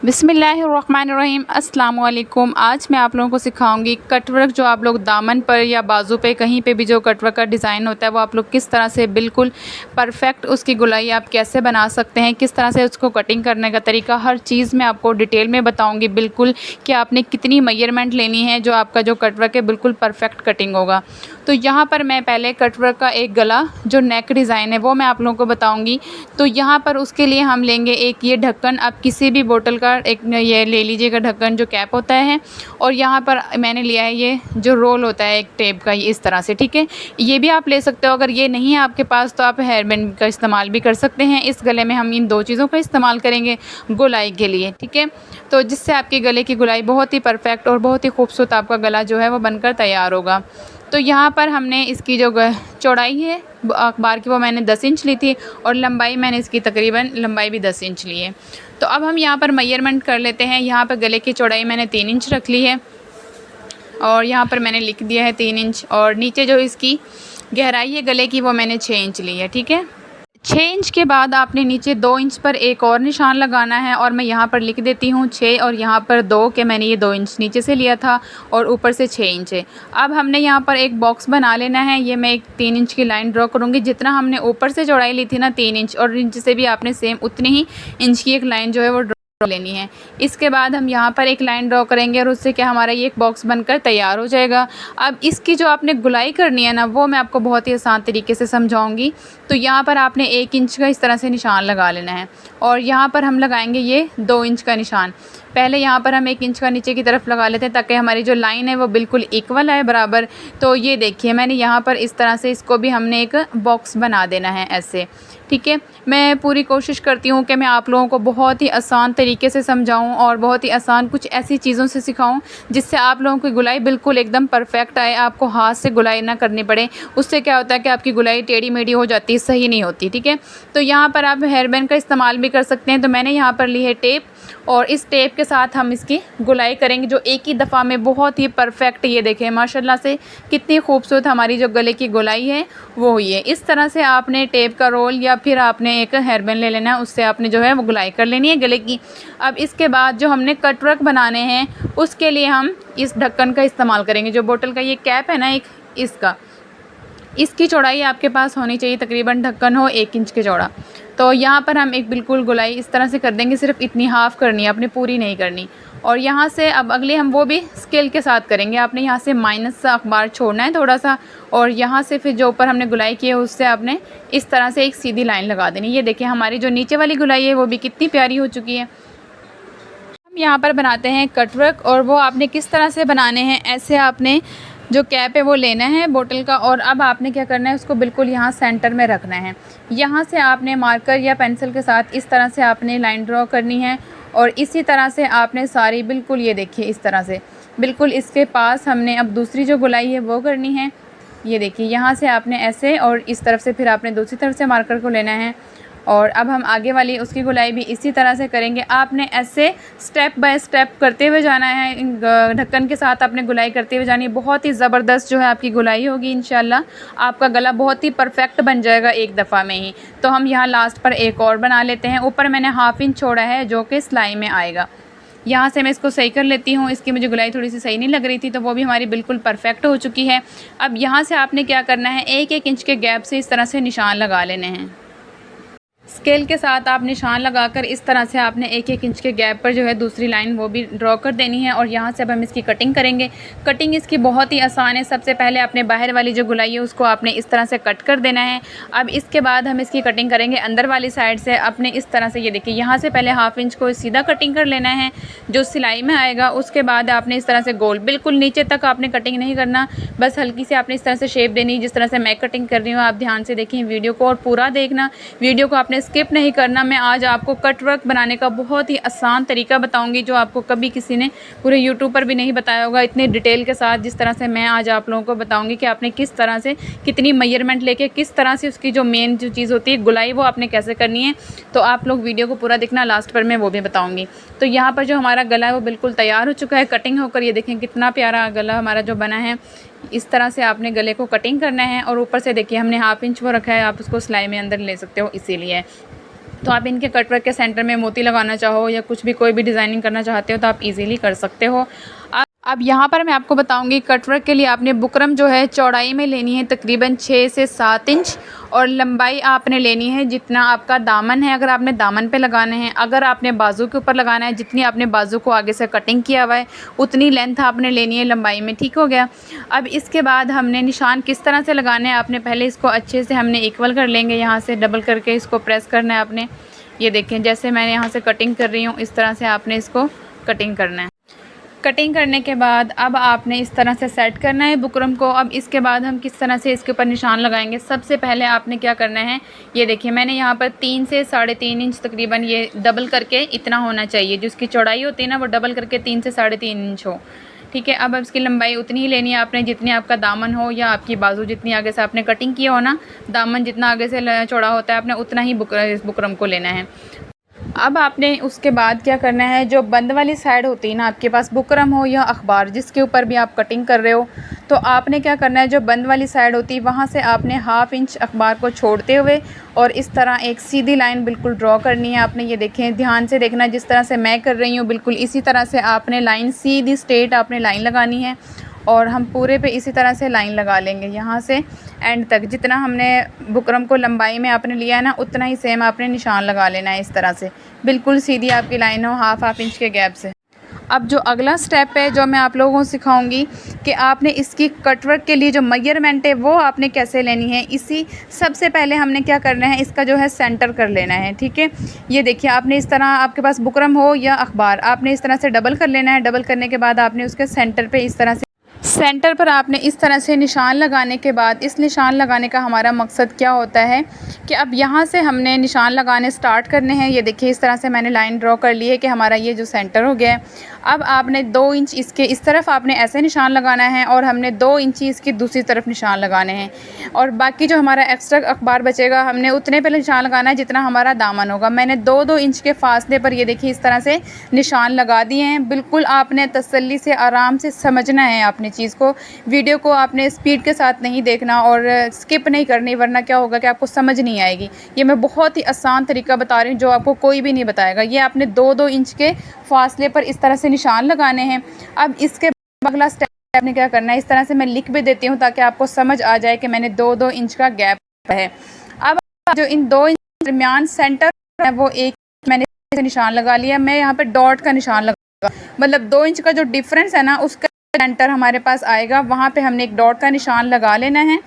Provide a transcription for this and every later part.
बिस्मिल्लाहिर्रहमानिर्रहीम अस्सलाम वालेकुम। आज मैं आप लोगों को सिखाऊंगी कटवर्क जो आप लोग दामन पर या बाजू पे कहीं पे भी जो कटवर्क का डिज़ाइन होता है वो आप लोग किस तरह से बिल्कुल परफेक्ट उसकी गुलाई आप कैसे बना सकते हैं, किस तरह से उसको कटिंग करने का तरीका, हर चीज़ मैं आपको डिटेल में बताऊँगी बिल्कुल कि आपने कितनी मेजरमेंट लेनी है जो आपका जो कटवर्क है बिल्कुल परफेक्ट कटिंग होगा। तो यहाँ पर मैं पहले कटवर्क का एक गला जो नेक डिज़ाइन है वो मैं आप लोगों को बताऊँगी। तो यहाँ पर उसके लिए हम लेंगे एक ये ढक्कन, आप किसी भी बोतल का एक ये ले लीजिएगा ढक्कन जो कैप होता है, और यहाँ पर मैंने लिया है ये जो रोल होता है एक टेप का, इस तरह से, ठीक है। ये भी आप ले सकते हो, अगर ये नहीं है आपके पास तो आप हेयर बैंड का इस्तेमाल भी कर सकते हैं। इस गले में हम इन दो चीज़ों का इस्तेमाल करेंगे गोलाई के लिए, ठीक है। तो जिससे आपके गले की गोलाई बहुत ही परफेक्ट और बहुत ही खूबसूरत आपका गला जो है वो बनकर तैयार होगा। तो यहाँ पर हमने इसकी जो चौड़ाई है अखबार की वो मैंने 10 इंच ली थी, और लंबाई मैंने इसकी तकरीबन लंबाई भी 10 इंच ली है। तो अब हम यहाँ पर मेजरमेंट कर लेते हैं। यहाँ पर गले की चौड़ाई मैंने 3 इंच रख ली है, और यहाँ पर मैंने लिख दिया है 3 इंच, और नीचे जो इसकी गहराई है गले की वो मैंने 6 इंच ली है, ठीक है। 6 इंच के बाद आपने नीचे 2 इंच पर एक और निशान लगाना है, और मैं यहाँ पर लिख देती हूँ 6 और यहाँ पर 2 के मैंने ये 2 इंच नीचे से लिया था और ऊपर से 6 इंच है। अब हमने यहाँ पर एक बॉक्स बना लेना है। ये मैं एक 3 इंच की लाइन ड्रॉ करूँगी। जितना हमने ऊपर से चौड़ाई ली थी ना 3 इंच, और नीचे से भी आपने सेम उतनी ही इंच की एक लाइन जो है वो लेनी है। इसके बाद हम यहाँ पर एक लाइन ड्रॉ करेंगे, और उससे क्या हमारा ये एक बॉक्स बनकर तैयार हो जाएगा। अब इसकी जो आपने गुलाई करनी है ना वो मैं आपको बहुत ही आसान तरीके से समझाऊंगी। तो यहाँ पर आपने 1 इंच का इस तरह से निशान लगा लेना है, और यहाँ पर हम लगाएंगे ये 2 इंच का निशान। पहले यहाँ पर हम 1 इंच का नीचे की तरफ लगा लेते हैं ताकि हमारी जो लाइन है वो बिल्कुल इक्वल आए, बराबर। तो ये देखिए मैंने यहाँ पर इस तरह से इसको भी हमने एक बॉक्स बना देना है ऐसे, ठीक है। मैं पूरी कोशिश करती हूँ कि मैं आप लोगों को बहुत ही आसान तरीके से समझाऊँ और बहुत ही आसान कुछ ऐसी चीज़ों से सिखाऊँ जिससे आप लोगों की गुलाई बिल्कुल एकदम परफेक्ट आए, आपको हाथ से गुलाई ना करनी पड़े। उससे क्या होता है कि आपकी गुलाई टेढ़ी मेढ़ी हो जाती है, सही नहीं होती, ठीक है। तो यहाँ पर आप हेयर बैंड का इस्तेमाल भी कर सकते हैं। तो मैंने यहाँ पर ली है टेप, और इस टेप के साथ हम इसकी गुलाई करेंगे जो एक ही दफ़ा में बहुत ही परफेक्ट, ये देखें माशाल्लाह से कितनी खूबसूरत हमारी जो गले की गुलाई है वो हुई है। इस तरह से आपने टेप का रोल या फिर आपने एक हेयर बैंड ले लेना है, उससे आपने जो है वो गुलाई कर लेनी है गले की। अब इसके बाद जो हमने कटवर्क बनाने हैं उसके लिए हम इस ढक्कन का इस्तेमाल करेंगे। जो बोतल का ये कैप है ना एक, इसकी चौड़ाई आपके पास होनी चाहिए तकरीबन, ढक्कन हो 1 इंच के चौड़ा। तो यहाँ पर हम एक बिल्कुल गुलाई इस तरह से कर देंगे, सिर्फ इतनी हाफ़ करनी है, अपनी पूरी नहीं करनी। और यहाँ से अब अगले हम वो भी स्केल के साथ करेंगे। आपने यहाँ से माइनस सा अखबार छोड़ना है थोड़ा सा, और यहाँ से फिर जो ऊपर हमने गुलाई की है उससे आपने इस तरह से एक सीधी लाइन लगा देनी। ये देखिए हमारी जो नीचे वाली गुलाई है वो भी कितनी प्यारी हो चुकी है। हम यहाँ पर बनाते हैं कटवर्क, और वो आपने किस तरह से बनाने हैं, ऐसे आपने जो कैप है वो लेना है बोतल का, और अब आपने क्या करना है उसको बिल्कुल यहाँ सेंटर में रखना है। यहाँ से आपने मार्कर या पेंसिल के साथ इस तरह से आपने लाइन ड्रॉ करनी है, और इसी तरह से आपने सारी बिल्कुल ये देखिए इस तरह से बिल्कुल इसके पास हमने अब दूसरी जो गुलाई है वो करनी है। ये देखिए यहाँ से आपने ऐसे, और इस तरफ से फिर आपने दूसरी तरफ से मार्कर को लेना है, और अब हम आगे वाली उसकी गुलाई भी इसी तरह से करेंगे। आपने ऐसे स्टेप बाय स्टेप करते हुए जाना है, ढक्कन के साथ आपने गुलाई करते हुए जानी है। बहुत ही ज़बरदस्त जो है आपकी गुलाई होगी, इंशाल्लाह आपका गला बहुत ही परफेक्ट बन जाएगा एक दफ़ा में ही। तो हम यहाँ लास्ट पर एक और बना लेते हैं। ऊपर मैंने 1/2 इंच छोड़ा है जो कि सिलाई में आएगा। यहाँ से मैं इसको सही कर लेती हूँ, इसकी मुझे गुलाई थोड़ी सी सही नहीं लग रही थी, तो वो भी हमारी बिल्कुल परफेक्ट हो चुकी है। अब यहाँ से आपने क्या करना है, 1-1 इंच के गैप से इस तरह से निशान लगा लेने हैं। स्केल के साथ आप निशान लगाकर इस तरह से आपने 1-1 इंच के गैप पर जो है दूसरी लाइन वो भी ड्रॉ कर देनी है, और यहाँ से अब हम इसकी कटिंग करेंगे। कटिंग इसकी बहुत ही आसान है। सबसे पहले आपने बाहर वाली जो गुलाई है उसको आपने इस तरह से कट कर देना है। अब इसके बाद हम इसकी कटिंग करेंगे अंदर वाली साइड से। आपने इस तरह से ये देखिए यहाँ से पहले 1/2 इंच को सीधा कटिंग कर लेना है जो सिलाई में आएगा। उसके बाद आपने इस तरह से गोल, बिल्कुल नीचे तक आपने कटिंग नहीं करना, बस हल्की से आपने इस तरह से शेप देनी। जिस तरह से मैं कटिंग कर रही हूँ आप ध्यान से देखें वीडियो को, और पूरा देखना, वीडियो को आपने स्किप नहीं करना। मैं आज आपको कटवर्क बनाने का बहुत ही आसान तरीका बताऊंगी जो आपको कभी किसी ने पूरे यूट्यूब पर भी नहीं बताया होगा इतने डिटेल के साथ, जिस तरह से मैं आज आप लोगों को बताऊंगी कि आपने किस तरह से कितनी मेजरमेंट लेके किस तरह से उसकी जो मेन जो चीज़ होती है गुलाई वो आपने कैसे करनी है। तो आप लोग वीडियो को पूरा देखना, लास्ट पर मैं वो भी बताऊँगी। तो यहाँ पर जो हमारा गला है वो बिल्कुल तैयार हो चुका है कटिंग होकर। ये देखें कितना प्यारा गला हमारा जो बना है। इस तरह से आपने गले को कटिंग करना है, और ऊपर से देखिए हमने 1/2 इंच वो रखा है, आप उसको सिलाई में अंदर ले सकते हो इसीलिए। तो आप इनके कटवर्क के सेंटर में मोती लगाना चाहो या कुछ भी कोई भी डिज़ाइनिंग करना चाहते हो तो आप इजीली कर सकते हो। अब यहाँ पर मैं आपको बताऊंगी कटवर्क के लिए आपने बुकरम जो है चौड़ाई में लेनी है तकरीबन 6 से 7 इंच और लंबाई आपने लेनी है जितना आपका दामन है, अगर आपने दामन पे लगाने हैं, अगर आपने बाजू के ऊपर लगाना है जितनी आपने बाजू को आगे से कटिंग किया हुआ है उतनी लेंथ आपने लेनी है लंबाई में। ठीक हो गया। अब इसके बाद हमने निशान किस तरह से लगाने हैं, आपने पहले इसको अच्छे से हमने इक्वल कर लेंगे, यहाँ से डबल करके इसको प्रेस करना है आपने। ये देखें जैसे मैंने यहाँ से कटिंग कर रही हूँ इस तरह से आपने इसको कटिंग करना है। कटिंग करने के बाद अब आपने इस तरह से सेट करना है बुकरम को। अब इसके बाद हम किस तरह से इसके ऊपर निशान लगाएंगे, सबसे पहले आपने क्या करना है, ये देखिए मैंने यहाँ पर 3 से 3.5 इंच तकरीबन ये डबल करके इतना होना चाहिए, जिसकी चौड़ाई होती है ना वो डबल करके 3 से 3.5 इंच हो। ठीक है। अब इसकी लंबाई उतनी ही लेनी है आपने जितनी आपका दामन हो या आपकी बाजू जितनी आगे से आपने कटिंग किया हो ना, दामन जितना आगे से चौड़ा होता है आपने उतना ही इस बुकरम को लेना है। अब आपने उसके बाद क्या करना है, जो बंद वाली साइड होती है ना आपके पास बुकरम हो या अखबार जिसके ऊपर भी आप कटिंग कर रहे हो, तो आपने क्या करना है जो बंद वाली साइड होती है वहाँ से आपने 1/2 इंच अखबार को छोड़ते हुए और इस तरह एक सीधी लाइन बिल्कुल ड्रॉ करनी है आपने। ये देखें, ध्यान से देखना, जिस तरह से मैं कर रही हूँ बिल्कुल इसी तरह से आपने लाइन सीधी स्ट्रेट आपने लाइन लगानी है और हम पूरे पे इसी तरह से लाइन लगा लेंगे यहाँ से एंड तक। जितना हमने बुकरम को लंबाई में आपने लिया है ना उतना ही सेम आपने निशान लगा लेना है इस तरह से, बिल्कुल सीधी आपकी लाइन हो 1/2 इंच के गैप से। अब जो अगला स्टेप है जो मैं आप लोगों को सिखाऊंगी कि आपने इसकी कटवर्क के लिए जो मेजरमेंट है वो आपने कैसे लेनी है। इसी सबसे पहले हमने क्या करना है, इसका जो है सेंटर कर लेना है। ठीक है। ये देखिए आपने इस तरह, आपके पास बुकरम हो या अखबार, आपने इस तरह से डबल कर लेना है। डबल करने के बाद आपने उसके सेंटर पे इस तरह से, सेंटर पर आपने इस तरह से निशान लगाने के बाद, इस निशान लगाने का हमारा मकसद क्या होता है कि अब यहाँ से हमने निशान लगाने स्टार्ट करने हैं। ये देखिए इस तरह से मैंने लाइन ड्रॉ कर ली है कि हमारा ये जो सेंटर हो गया है। अब आपने 2 इंच इसके इस तरफ आपने ऐसे निशान लगाना है और हमने 2 इंच इसकी दूसरी तरफ निशान लगाने हैं और बाकी जो हमारा एक्स्ट्रा अखबार बचेगा हमने उतने पे निशान लगाना है जितना हमारा दामन होगा। मैंने 2-2 इंच के फासले पर ये देखिए इस तरह से निशान लगा दिए हैं। बिल्कुल आपने तसल्ली से आराम से समझना है आपने चीज़ को, वीडियो को आपने स्पीड के साथ नहीं देखना और स्किप नहीं करनी, वरना क्या होगा कि आपको समझ नहीं आएगी। ये मैं बहुत ही आसान तरीका बता रही हूँ जो आपको कोई भी नहीं बताएगा। ये आपने 2-2 इंच के फासले पर इस तरह से निशान लगाने हैं। अब इसके अगला स्टेप आपने क्या करना है, इस तरह से मैं लिख भी देती हूँ ताकि आपको समझ आ जाए कि मैंने 2-2 इंच का गैप है। अब जो इन 2 इंच दरमियान सेंटर है वो एक मैंने निशान लगा लिया। मैं यहाँ पे डॉट का निशान लगा, मतलब 2 इंच का जो डिफरेंस है ना उसका सेंटर हमारे पास आएगा, वहाँ पे हमने एक डॉट का निशान लगा लेना है।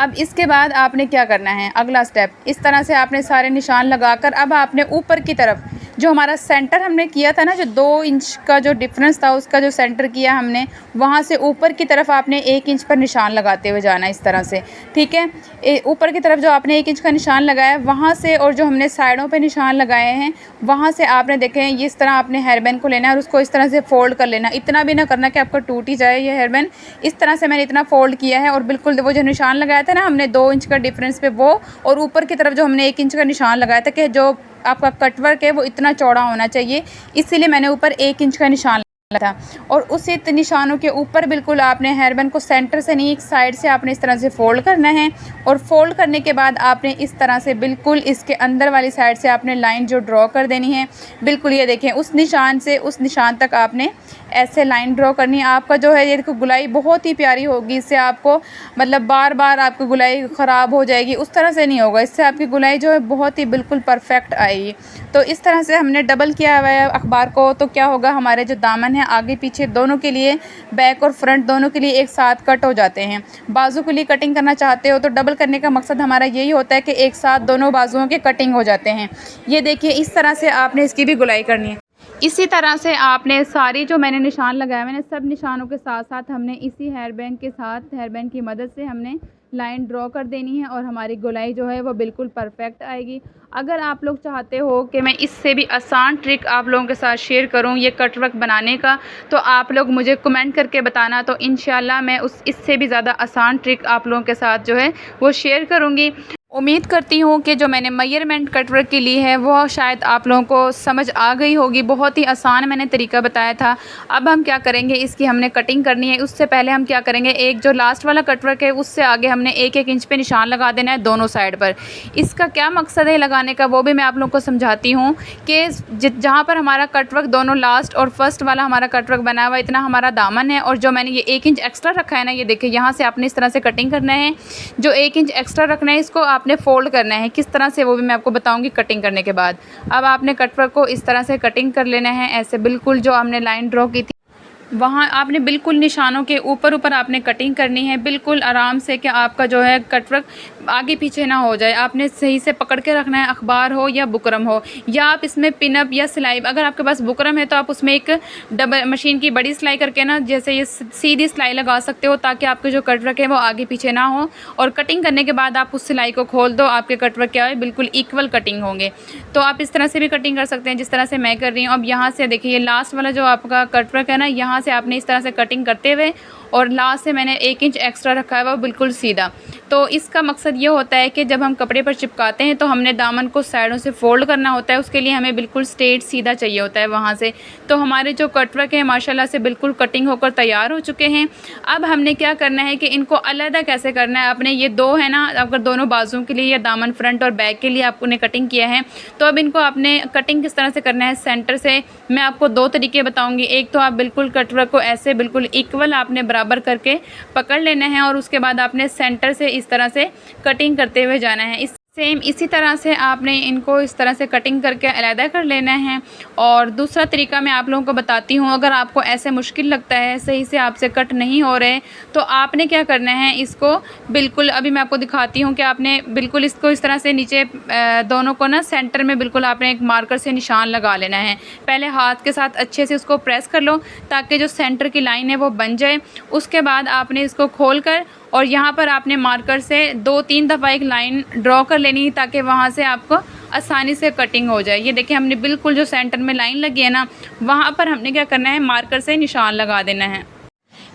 अब इसके बाद आपने क्या करना है, अगला स्टेप, इस तरह से आपने सारे निशान लगाकर अब आपने ऊपर की तरफ जो हमारा सेंटर हमने किया था ना, जो 2 इंच का जो डिफरेंस था उसका जो सेंटर किया हमने, वहाँ से ऊपर की तरफ आपने 1 इंच पर निशान लगाते हुए जाना इस तरह से। ठीक है। ऊपर की तरफ जो आपने 1 इंच का निशान लगाया वहाँ से, और जो हमने साइडों पे निशान लगाए हैं वहाँ से आपने देखें ये इस तरह आपने हेयरबैंड को लेना है और उसको इस तरह से फोल्ड कर लेना। इतना भी ना करना कि आपका टूट ही जाए ये हेयरबैंड। इस तरह से मैंने इतना फोल्ड किया है और बिल्कुल वो जो निशान लगाया था ना हमने 2 इंच का डिफरेंस पे वो, और ऊपर की तरफ जो हमने 1 इंच का निशान लगाया था कि जो आपका कटवर्क है वो इतना चौड़ा होना चाहिए, इसीलिए मैंने ऊपर 1 इंच का निशान था। और उसी निशानों के ऊपर बिल्कुल आपने हेयरबैंड को सेंटर से नहीं, एक साइड से आपने इस तरह से फोल्ड करना है और फोल्ड करने के बाद आपने इस तरह से बिल्कुल इसके अंदर वाली साइड से आपने लाइन जो ड्रॉ कर देनी है। बिल्कुल ये देखें उस निशान से उस निशान तक आपने ऐसे लाइन ड्रॉ करनी है। आपका जो है ये देखो गुलाई बहुत ही प्यारी होगी, इससे आपको मतलब बार बार आपकी गुलाई ख़राब हो जाएगी, उस तरह से नहीं होगा। इससे आपकी गुलाई जो है बहुत ही बिल्कुल परफेक्ट आएगी। तो इस तरह से हमने डबल किया हुआ है अखबार को, तो क्या होगा हमारे जो दामन है आगे पीछे दोनों के लिए, बैक और फ्रंट दोनों के लिए एक साथ कट हो जाते हैं। बाजू के लिए कटिंग करना चाहते हो तो डबल करने का मकसद हमारा यही होता है कि एक साथ दोनों बाजुओं के कटिंग हो जाते हैं। ये देखिए इस तरह से आपने इसकी भी गुलाई करनी है। इसी तरह से आपने सारी जो मैंने निशान लगाए मैंने सब निशानों के साथ साथ हमने इसी हेयरबैंड के साथ, हेयरबैंड की मदद से हमने लाइन ड्रॉ कर देनी है और हमारी गुलाई जो है वो बिल्कुल परफेक्ट आएगी। अगर आप लोग चाहते हो कि मैं इससे भी आसान ट्रिक आप लोगों के साथ शेयर करूं ये कटवर्क बनाने का, तो आप लोग मुझे कमेंट करके बताना, तो इंशाल्लाह मैं इससे भी ज़्यादा आसान ट्रिक आप लोगों के साथ जो है वो शेयर करूंगी। उम्मीद करती हूँ कि जो मैंने मेजरमेंट कटवर्क की ली है वो शायद आप लोगों को समझ आ गई होगी। बहुत ही आसान मैंने तरीका बताया था। अब हम क्या करेंगे, इसकी हमने कटिंग करनी है। उससे पहले हम क्या करेंगे, एक जो लास्ट वाला कटवर्क है उससे आगे हमने 1-1 इंच पे निशान लगा देना है दोनों साइड पर। इसका क्या मकसद है लगाने का, वो भी मैं आप लोगों को समझाती हूँ कि जहाँ पर हमारा कटवर्क दोनों लास्ट और फर्स्ट वाला हमारा कटवर्क बना हुआ इतना हमारा दामन है, और जो मैंने ये 1 इंच एक्स्ट्रा रखा है ना, ये देखिए यहाँ से आपने इस तरह से कटिंग करना है। जो 1 इंच एक्स्ट्रा रखना है इसको आपने फ़ोल्ड करना है। किस तरह से वो भी मैं आपको बताऊंगी कटिंग करने के बाद। अब आपने कटवर्क को इस तरह से कटिंग कर लेना है, ऐसे बिल्कुल जो हमने लाइन ड्रॉ की थी वहाँ आपने बिल्कुल निशानों के ऊपर ऊपर आपने कटिंग करनी है, बिल्कुल आराम से, कि आपका जो है कटवर्क आगे पीछे ना हो जाए। आपने सही से पकड़ के रखना है, अखबार हो या बुकरम हो, या आप इसमें पिनअप या सिलाई, अगर आपके पास बुकरम है तो आप उसमें एक डबल मशीन की बड़ी सिलाई करके ना जैसे ये सीधी सिलाई लगा सकते हो, ताकि आपके जो कटवर्क है वो आगे पीछे ना हो। और कटिंग करने के बाद आप उस सिलाई को खोल दो, आपके कटवर्क क्या है बिल्कुल इक्वल कटिंग होंगे। तो आप इस तरह से भी कटिंग कर सकते हैं जिस तरह से मैं कर रही हूँ। अब यहाँ से देखिए ये लास्ट वाला जो आपका कटवर्क है ना, यहाँ से आपने इस तरह से कटिंग करते हुए, और लास्ट से मैंने 1 इंच एक्स्ट्रा रखा है वो बिल्कुल सीधा। तो इसका मकसद ये होता है कि जब हम कपड़े पर चिपकाते हैं तो हमने दामन को साइडों से फ़ोल्ड करना होता है, उसके लिए हमें बिल्कुल स्ट्रेट सीधा चाहिए होता है वहाँ से। तो हमारे जो कटवर्क है माशाल्लाह से बिल्कुल कटिंग होकर तैयार हो चुके हैं। अब हमने क्या करना है कि इनको अलग कैसे करना है। आपने ये दो है ना, अगर दोनों बाजुओं के लिए या दामन फ्रंट और बैक के लिए आपने कटिंग किया है, तो अब इनको आपने कटिंग किस तरह से करना है सेंटर से, मैं आपको 2 तरीके बताऊँगी। एक तो आप बिल्कुल कटवर्क को ऐसे बिल्कुल इक्वल आपने बराबर करके पकड़ लेना है, और उसके बाद आपने सेंटर से इस तरह से कटिंग करते हुए जाना है। सेम इसी तरह से आपने इनको इस तरह से कटिंग करके अलहदा कर लेना है। और दूसरा तरीका मैं आप लोगों को बताती हूँ, अगर आपको ऐसे मुश्किल लगता है, सही से आपसे कट नहीं हो रहे, तो आपने क्या करना है, इसको बिल्कुल अभी मैं आपको दिखाती हूँ कि आपने बिल्कुल इसको इस तरह से नीचे दोनों को ना सेंटर में बिल्कुल आपने एक मार्कर से निशान लगा लेना है। पहले हाथ के साथ अच्छे से उसको प्रेस कर लो ताकि जो सेंटर की लाइन है वो बन जाए। उसके बाद आपने इसको खोल कर और यहाँ पर आपने मार्कर से 2-3 दफ़ा एक लाइन ड्रॉ कर लेनी है, ताकि वहाँ से आपको आसानी से कटिंग हो जाए। ये देखिए हमने बिल्कुल जो सेंटर में लाइन लगी है ना, वहाँ पर हमने क्या करना है, मार्कर से निशान लगा देना है।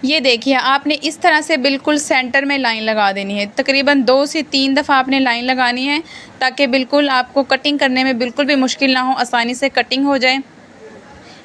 ये देखिए आपने इस तरह से बिल्कुल सेंटर में लाइन लगा देनी है। तकरीबन 2 से 3 दफ़ा आपने लाइन लगानी है, ताकि बिल्कुल आपको कटिंग करने में बिल्कुल भी मुश्किल ना हो, आसानी से कटिंग हो जाए।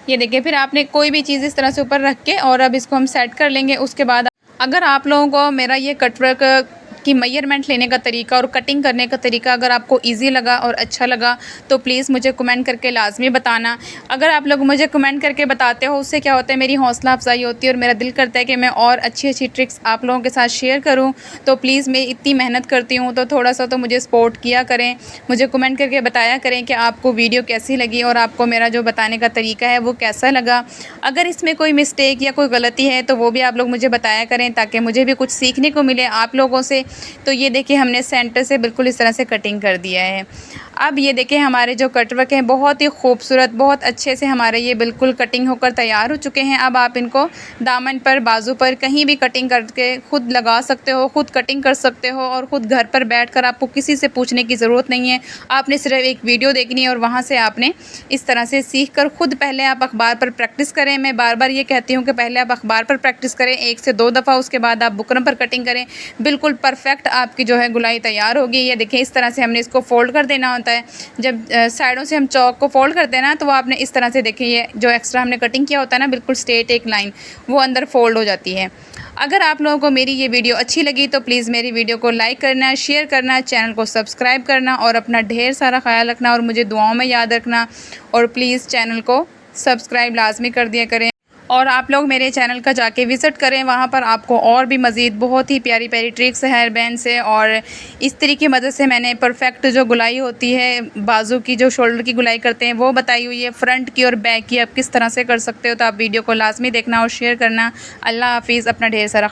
ये देखिए फिर आपने कोई भी चीज़ इस तरह से ऊपर रख के, और अब इसको हम सेट कर लेंगे। उसके बाद अगर आप लोगों को मेरा ये कटवर्क की मेजरमेंट लेने का तरीका और कटिंग करने का तरीका अगर आपको इजी लगा और अच्छा लगा, तो प्लीज़ मुझे कमेंट करके लाजमी बताना। अगर आप लोग मुझे कमेंट करके बताते हो, उससे क्या होता है, मेरी हौसला अफजाई होती है और मेरा दिल करता है कि मैं और अच्छी अच्छी ट्रिक्स आप लोगों के साथ शेयर करूं। तो प्लीज़ मैं इतनी मेहनत करती हूं, तो थोड़ा सा तो मुझे सपोर्ट किया करें, मुझे कमेंट करके बताया करें कि आपको वीडियो कैसी लगी और आपको मेरा जो बताने का तरीका है वो कैसा लगा। अगर इसमें कोई मिस्टेक या कोई गलती है तो वो भी आप लोग मुझे बताया करें, ताकि मुझे भी कुछ सीखने को मिले आप लोगों से। तो ये देखिए हमने सेंटर से बिल्कुल इस तरह से कटिंग कर दिया है। अब ये देखिए हमारे जो कटवर्क हैं बहुत ही खूबसूरत, बहुत अच्छे से हमारे ये बिल्कुल कटिंग होकर तैयार हो चुके हैं। अब आप इनको दामन पर, बाजू पर कहीं भी कटिंग करके खुद लगा सकते हो, खुद कटिंग कर सकते हो, और ख़ुद घर पर बैठकर आपको किसी से पूछने की ज़रूरत नहीं है। आपने सिर्फ एक वीडियो देखनी है और वहाँ से आपने इस तरह से सीख कर खुद पहले आप अखबार पर प्रैक्टिस करें। मैं बार बार ये कहती हूँ कि पहले आप अखबार पर प्रैक्टिस करें 1 से 2 दफ़ा, उसके बाद आप बुकरम पर कटिंग करें। बिल्कुल परफेक्ट आपकी जो है गुलाई तैयार होगी। ये देखिए इस तरह से हमने इसको फ़ोल्ड कर देना होता है। जब साइडों से हम चौक को फ़ोल्ड करते हैं ना, तो वो आपने इस तरह से देखिए ये जो एक्स्ट्रा हमने कटिंग किया होता है ना, बिल्कुल स्ट्रेट एक लाइन वो अंदर फ़ोल्ड हो जाती है। अगर आप लोगों को मेरी ये वीडियो अच्छी लगी तो प्लीज़ मेरी वीडियो को लाइक करना, शेयर करना, चैनल को सब्सक्राइब करना, और अपना ढेर सारा ख्याल रखना और मुझे दुआओं में याद रखना। और प्लीज़ चैनल को सब्सक्राइब लाजमी कर दिया करें। और आप लोग मेरे चैनल का जाके विज़िट करें, वहाँ पर आपको और भी मज़ीद बहुत ही प्यारी प्यारी ट्रिक्स हेयर बैंड से और इस तरीके की मदद से मैंने परफेक्ट जो गुलाई होती है बाजू की, जो शोल्डर की गुलाई करते हैं, वो बताई हुई है। फ्रंट की और बैक की आप किस तरह से कर सकते हो, तो आप वीडियो को लाजमी देखना और शेयर करना। अल्लाह हाफिज़, अपना ढेर सारा